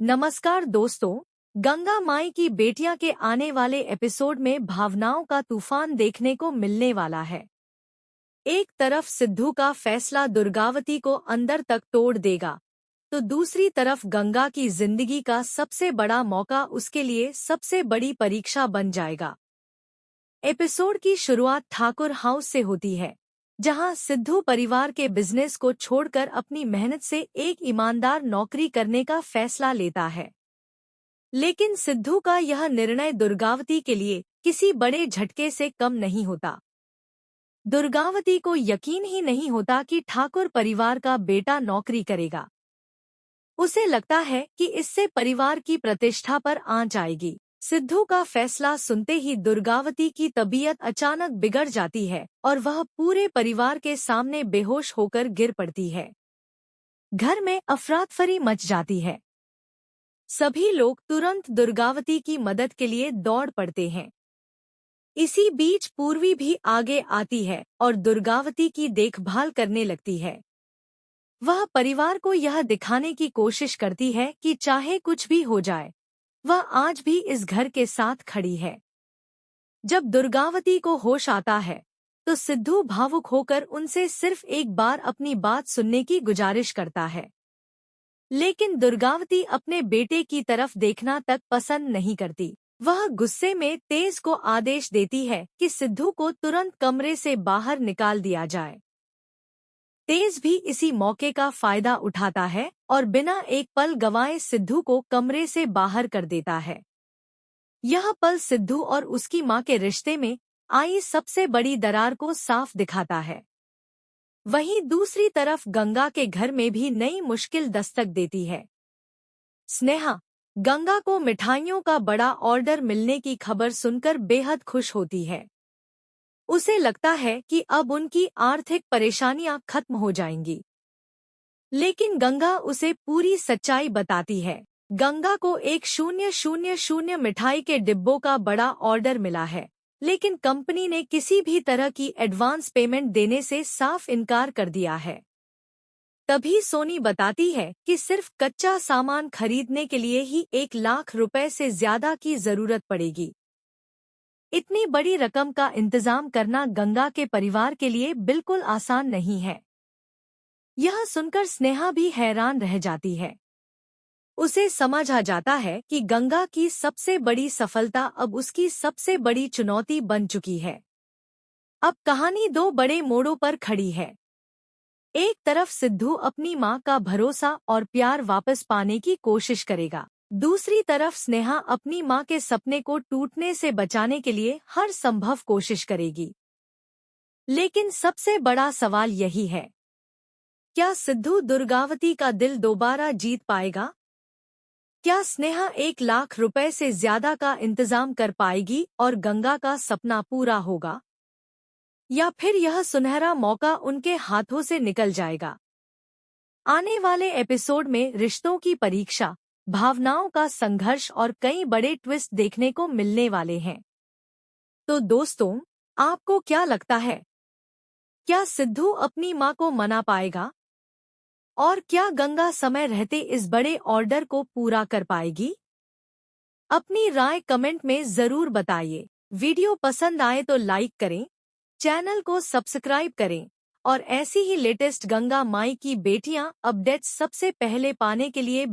नमस्कार दोस्तों, गंगा माई की बेटियां के आने वाले एपिसोड में भावनाओं का तूफान देखने को मिलने वाला है। एक तरफ सिद्धू का फैसला दुर्गावती को अंदर तक तोड़ देगा, तो दूसरी तरफ गंगा की जिंदगी का सबसे बड़ा मौका उसके लिए सबसे बड़ी परीक्षा बन जाएगा। एपिसोड की शुरुआत ठाकुर हाउस से होती है, जहां सिद्धू परिवार के बिजनेस को छोड़कर अपनी मेहनत से एक ईमानदार नौकरी करने का फैसला लेता है। लेकिन सिद्धू का यह निर्णय दुर्गावती के लिए किसी बड़े झटके से कम नहीं होता। दुर्गावती को यकीन ही नहीं होता कि ठाकुर परिवार का बेटा नौकरी करेगा। उसे लगता है कि इससे परिवार की प्रतिष्ठा पर आंच आएगी। सिद्धू का फैसला सुनते ही दुर्गावती की तबीयत अचानक बिगड़ जाती है और वह पूरे परिवार के सामने बेहोश होकर गिर पड़ती है। घर में अफरातफरी मच जाती है। सभी लोग तुरंत दुर्गावती की मदद के लिए दौड़ पड़ते हैं। इसी बीच पूर्वी भी आगे आती है और दुर्गावती की देखभाल करने लगती है। वह परिवार को यह दिखाने की कोशिश करती है कि चाहे कुछ भी हो जाए, वह आज भी इस घर के साथ खड़ी है। जब दुर्गावती को होश आता है, तो सिद्धू भावुक होकर उनसे सिर्फ एक बार अपनी बात सुनने की गुजारिश करता है। लेकिन दुर्गावती अपने बेटे की तरफ देखना तक पसंद नहीं करती। वह गुस्से में तेज को आदेश देती है कि सिद्धू को तुरंत कमरे से बाहर निकाल दिया जाए। तेज भी इसी मौके का फायदा उठाता है और बिना एक पल गंवाए सिद्धू को कमरे से बाहर कर देता है। यह पल सिद्धू और उसकी मां के रिश्ते में आई सबसे बड़ी दरार को साफ दिखाता है। वहीं दूसरी तरफ गंगा के घर में भी नई मुश्किल दस्तक देती है। स्नेहा गंगा को मिठाइयों का बड़ा ऑर्डर मिलने की खबर सुनकर बेहद खुश होती है। उसे लगता है कि अब उनकी आर्थिक परेशानियां खत्म हो जाएंगी। लेकिन गंगा उसे पूरी सच्चाई बताती है। गंगा को एक 000 मिठाई के डिब्बों का बड़ा ऑर्डर मिला है, लेकिन कंपनी ने किसी भी तरह की एडवांस पेमेंट देने से साफ इनकार कर दिया है। तभी सोनी बताती है कि सिर्फ कच्चा सामान खरीदने के लिए ही 1 लाख रुपए से ज्यादा की जरूरत पड़ेगी। इतनी बड़ी रकम का इंतजाम करना गंगा के परिवार के लिए बिल्कुल आसान नहीं है। यह सुनकर स्नेहा भी हैरान रह जाती है। उसे समझ आ जाता है कि गंगा की सबसे बड़ी सफलता अब उसकी सबसे बड़ी चुनौती बन चुकी है। अब कहानी दो बड़े मोड़ों पर खड़ी है। एक तरफ सिद्धू अपनी मां का भरोसा और प्यार वापस पाने की कोशिश करेगा। दूसरी तरफ स्नेहा अपनी मां के सपने को टूटने से बचाने के लिए हर संभव कोशिश करेगी। लेकिन सबसे बड़ा सवाल यही है, क्या सिद्धू दुर्गावती का दिल दोबारा जीत पाएगा? क्या स्नेहा 1 लाख रुपए से ज्यादा का इंतजाम कर पाएगी और गंगा का सपना पूरा होगा? या फिर यह सुनहरा मौका उनके हाथों से निकल जाएगा? आने वाले एपिसोड में रिश्तों की परीक्षा, भावनाओं का संघर्ष और कई बड़े ट्विस्ट देखने को मिलने वाले हैं। तो दोस्तों, आपको क्या लगता है? क्या सिद्धू अपनी मां को मना पाएगा? और क्या गंगा समय रहते इस बड़े ऑर्डर को पूरा कर पाएगी? अपनी राय कमेंट में जरूर बताइए। वीडियो पसंद आए तो लाइक करें, चैनल को सब्सक्राइब करें और ऐसी ही लेटेस्ट गंगा माई की बेटियां अपडेट्स सबसे पहले पाने के लिए